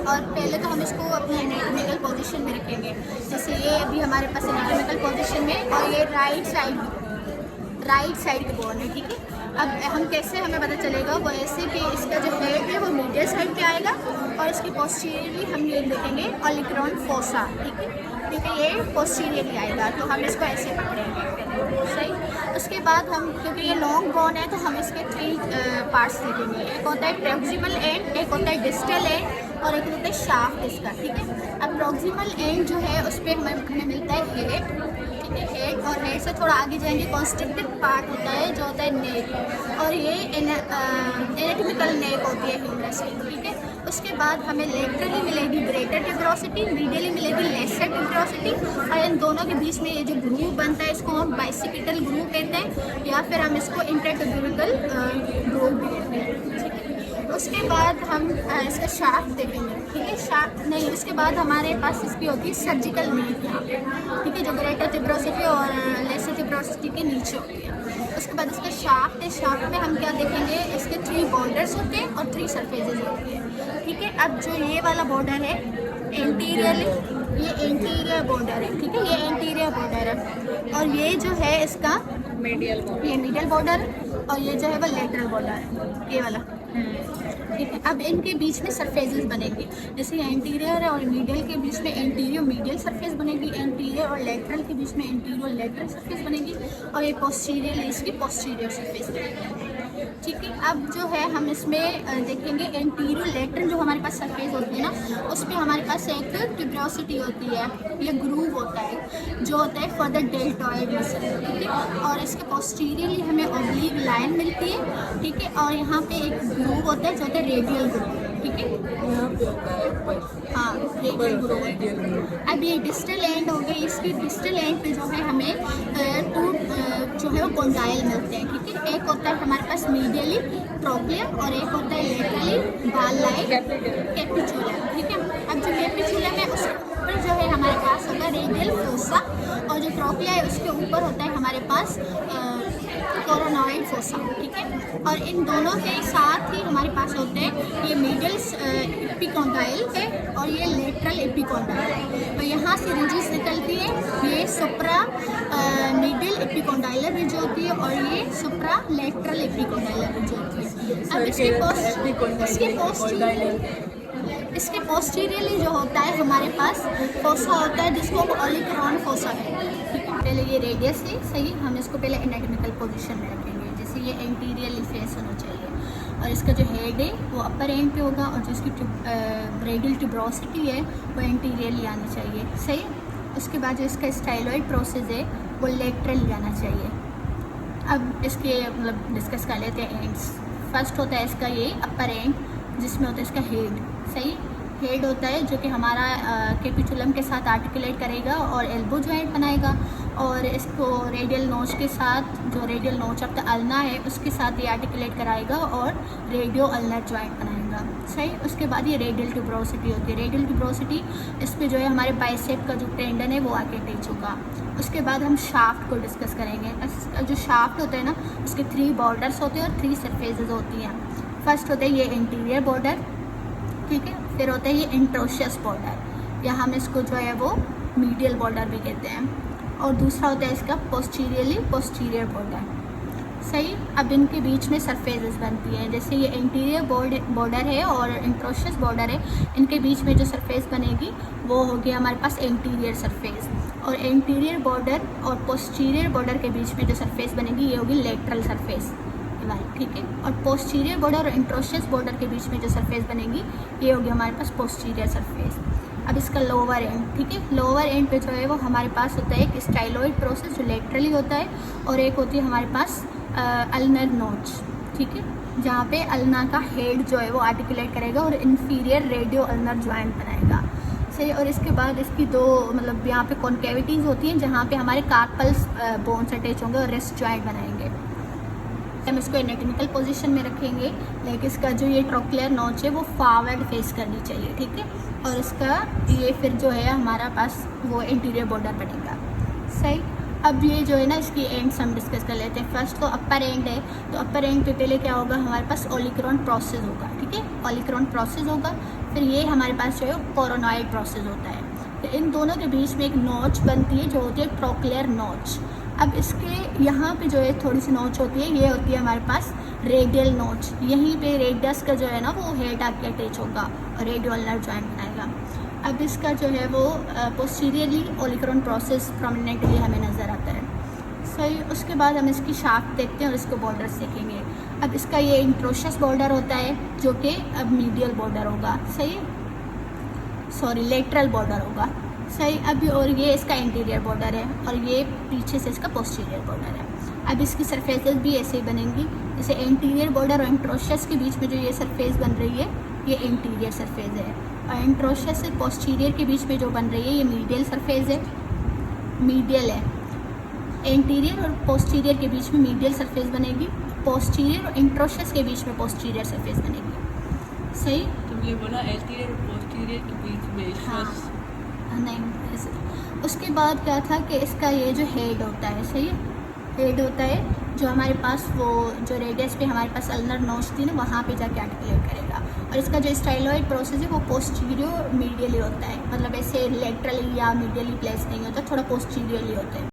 और पहले तो हम इसको अपने एनाटॉमिकल पोजीशन में रखेंगे। जैसे ये अभी हमारे पास एनाटॉमिकल पोजीशन में, और ये राइट साइड की बोन है, ठीक है। अब हम कैसे, हमें पता चलेगा, वो ऐसे कि इसका जो हेड है वो मीडियल साइड पे आएगा और इसकी पोस्टीरियरली हम ये देखेंगे ओलिक्रॉन फोसा, ठीक है, क्योंकि ये पोस्टीरियरली आएगा, तो हम इसको ऐसे पकड़ेंगे, सही। उसके बाद हम, क्योंकि ये लॉन्ग बोन है, तो हम इसके 3 पार्ट्स देखेंगे। एक होता है प्रॉक्सिमल एंड, एक होता है डिस्टल एंड, और एक होता है शाफ्ट इसका, ठीक है। अब प्रॉक्सिमल एंड जो है उस पर हमें मिलता है हेड, ठीक है, हेड, और हेड से थोड़ा आगे जाएंगे कॉन्स्ट्रिक्टेड पार्ट होता है जो होता है नेक, और ये एनाटॉमिकल नेक होती है ह्यूमरस की, ठीक है। उसके बाद हमें लेटरली मिलेगी ग्रेटर ट्यूबरोसिटी, मीडियली मिलेगी लेसर ट्यूबरोसिटी, और इन दोनों के बीच में ये जो ग्रूव बनता है इसको हम बाइसिपिटल ग्रूव कहते हैं, या फिर हम इसको इंटरट्यूबरल ग्रूव भी कहते हैं, ठीक है। उसके बाद हम इसका शाफ्ट देखेंगे, ठीक है। शाफ्ट नहीं, उसके बाद हमारे पास इसकी होती है सर्जिकल नीड यहाँ पे, ठीक है, जो ग्रेटर ट्यूबरोसिटी और लेसर ट्यूबरोसिटी के नीचे होती है। उसके बाद इसका शाफ्ट है, शाफ्ट में हम क्या देखेंगे, इसके 3 बॉर्डर्स होते हैं और 3 सरफेसेस होती है, ठीक है। अब जो ये वाला बॉर्डर है एंटीरियरली, ये एंटीरियर बॉर्डर है, ठीक है, ये एंटीरियर बॉर्डर है, और ये जो है इसका ये मीडियल बॉर्डर, और ये जो है वो लेटरल बॉर्डर है, ये वाला, ठीक है। अब इनके बीच में सरफेसेस बनेंगे, जैसे एंटीरियर और मीडियल के बीच में एंटीरियर मीडियल सरफेस बनेगी, एंटीरियर और लेटरल के बीच में एंटीरियर लेटरल सरफेस बनेगी, और ये पोस्टीरियर इसकी पोस्टीरियर सरफेस बनेगी, ठीक है। अब जो है हम इसमें देखेंगे एंटीरियर लेटरल जो हमारे पास सरफेस होती है ना, उस पर हमारे पास एक ट्यूबरोसिटी होती है, ये ग्रूव होता है जो होता है फॉर द डेल्टॉइड मसल, ठीक है, और इसके पोस्टीरियरली हमें ऑब्लिक लाइन मिलती है, ठीक है, और यहाँ पे एक ग्रूव होता है जो होता है रेडियल ग्रूव, ठीक है, हाँ, रेडियल ग्रूव। अब ये डिस्टल एंड हो गई, इसकी डिस्टल एंड पे जो है हमें 2 जो है वो कॉन्डाइल मिलते हैं, ठीक है। एक होता है हमारे पास मीडियली ट्रोक्लियम, और एक होता है लेटरली बाल लाइन कैपिचुलम, ठीक है। अब जो कैपिचुलम है उसके ऊपर जो है हमारे पास होता है रेडियल फोसा, और जो ट्रोक्लिया है उसके ऊपर होता है हमारे पास कोरोनॉइड फोसा, ठीक है। और इन दोनों के साथ ही हमारे पास होते हैं ये मीडियल एपिकॉन्डाइल है और ये लेटरल एपिकॉन्डाइल है, तो यहाँ से रिजिस निकलती है, ये सुप्रा मीडियल एपिकॉन्डाइलर रिज होती है, और ये सुप्रा लेटरल एपिकॉन्डाइलर रिज होती है। अब इसके पोस्टीरियरली जो होता है हमारे पास फोसा होता है, जिसको हम ओलिक्रॉन फोसा है, ठीक है। पहले ये रेडियस है, सही, हम इसको पहले एनाटॉमिकल पोजीशन में रखेंगे, जैसे ये एंटीरियरली फेस होना चाहिए, और इसका जो हेड है वो अपर एंड पे होगा, और जो इसकी रेडियल ट्यूबरोसिटी है वो एंटीरियरली आनी चाहिए, सही। उसके बाद जो इसका स्टाइलॉइड प्रोसेस है वो लेटरली आना चाहिए। अब इसके मतलब डिस्कस कर लेते हैं एंड्स। फर्स्ट होता है इसका ये अपर एंड, जिसमें होता है इसका हेड, सही, हेड होता है जो कि हमारा कैपिचुलम के साथ आर्टिकुलेट करेगा और एल्बो जॉइंट बनाएगा, और इसको रेडियल नोच के साथ, जो रेडियल नोच ऑफ द अल्ना है उसके साथ ये आर्टिकुलेट कराएगा और रेडियो अल्नर जॉइंट बनाएगा, सही। उसके बाद ये रेडियल ट्यूबरोसिटी होती है, रेडियल ट्यूबरोसिटी इस पर जो है हमारे बाइसेप का जो टेंडन है वो आके अटैच होगा। उसके बाद हम शाफ्ट को डिस्कस करेंगे। जो शाफ्ट होता है ना, उसके 3 बॉर्डर्स होते हैं और 3 सरफेसेस होती हैं। फर्स्ट होता है ये इंटीरियर बॉर्डर, ठीक है, फिर होता है ये इंट्रोशियस बॉर्डर, या हम इसको जो है वो मीडियल बॉर्डर भी कहते हैं, और दूसरा होता है इसका पोस्टीरियर बॉर्डर, सही। अब इनके बीच में सरफेसेस बनती हैं, जैसे ये इंटीरियर बॉर्डर है और इंट्रोशियस बॉर्डर है, इनके बीच में जो सरफेस बनेगी वो होगी हमारे पास एंटीरियर सरफेस, और एंटीरियर बॉर्डर और पोस्टीरियर बॉर्डर के बीच में जो सरफेस बनेगी ये होगी लेटरल सरफेस, ठीक है। और पोस्टीरियर बॉर्डर और इंट्रोशियस बॉर्डर के बीच में जो सरफेस बनेगी ये होगी हमारे पास पोस्टीरियर सरफेस। अब इसका लोअर एंड, ठीक है, लोअर एंड पे जो है वो हमारे पास होता है एक स्टाइलॉइड प्रोसेस जो लेटरली होता है, और एक होती है हमारे पास अल्नर नोच, ठीक है, जहाँ पे अल्ना का हेड जो है वो आर्टिकुलेट करेगा और इन्फीरियर रेडियो अल्नर जॉइंट बनाएगा, सही। और इसके बाद इसकी 2 मतलब यहाँ पे कॉन्केविटीज़ होती हैं जहाँ पे हमारे कार्पल्स बोन्स अटैच होंगे और रिस्ट जॉइंट बनाएंगे। हम इसको एनाटॉमिकल पोजीशन में रखेंगे, लेकिन इसका जो ये ट्रोक्लियर नोच है वो फॉरवर्ड फेस करनी चाहिए, ठीक है, और इसका ये फिर जो है हमारा पास वो इंटीरियर बॉर्डर बनेगा, सही। अब ये जो है ना इसकी एंड्स हम डिस्कस कर लेते हैं। फर्स्ट तो अपर एंड है, तो अपर एंड पे पहले क्या होगा हमारे पास ओलिक्रॉन प्रोसेस होगा, ठीक है, ओलिक्रॉन प्रोसेस होगा, फिर ये हमारे पास जो है कोरोनॉइड प्रोसेस होता है। तो इन दोनों के बीच में एक नोच बनती है जो होती है ट्रोक्लियर नोच। अब इसके यहाँ पे जो है थोड़ी सी नोच होती है, ये होती है हमारे पास रेडियल नोच। यहीं पे रेडियस का जो है ना वो हेड आके अटैच होगा और रेडियो अल्नर जॉइंट बनाएगा। अब इसका जो है वो पोस्टीरियरली ओलिकरॉन प्रोसेस प्रोमिनेंटली हमें नज़र आता है। सही, उसके बाद हम इसकी शाफ्ट देखते हैं और इसको बॉर्डर्स देखेंगे। अब इसका ये इंट्रोशस बॉर्डर होता है जो कि अब मीडियल बॉर्डर होगा, सही, सॉरी लेटरल बॉर्डर होगा, सही। अब और ये इसका इंटीरियर बॉर्डर है और ये पीछे से इसका पोस्टीरियर बॉर्डर है। अब इसकी सरफेसेस भी ऐसे ही बनेंगी, जैसे इंटीरियर बॉर्डर और इंट्रोशस के बीच में जो ये सरफेस बन रही है ये इंटीरियर सरफेस है, और इंट्रोशस से पोस्टीरियर के बीच में जो बन रही है ये मीडियल सरफेस है, मीडियल है। इंटीरियर और पोस्टीरियर के बीच में मीडियल सरफेस बनेगी, पोस्टीरियर और इंट्रोशस के बीच में पोस्टीरियर सरफेस बनेगी, सही। तुमने बोला एंटीरियर और पोस्टीरियर के बीच में नहीं ऐसे। उसके बाद क्या था कि इसका ये जो हेड होता है, सही है, हेड होता है जो हमारे पास वो जो रेडियस पे हमारे पास अल्नर नोच थी ना वहाँ पे जाके आर्टिकुलेट करेगा। और इसका जो स्टाइलॉइड प्रोसेस है वो पोस्टीरियर मीडियली होता है, मतलब ऐसे लेटरली या मीडियली प्लेस नहीं होता, थोड़ा पोस्टीरियरली होता है।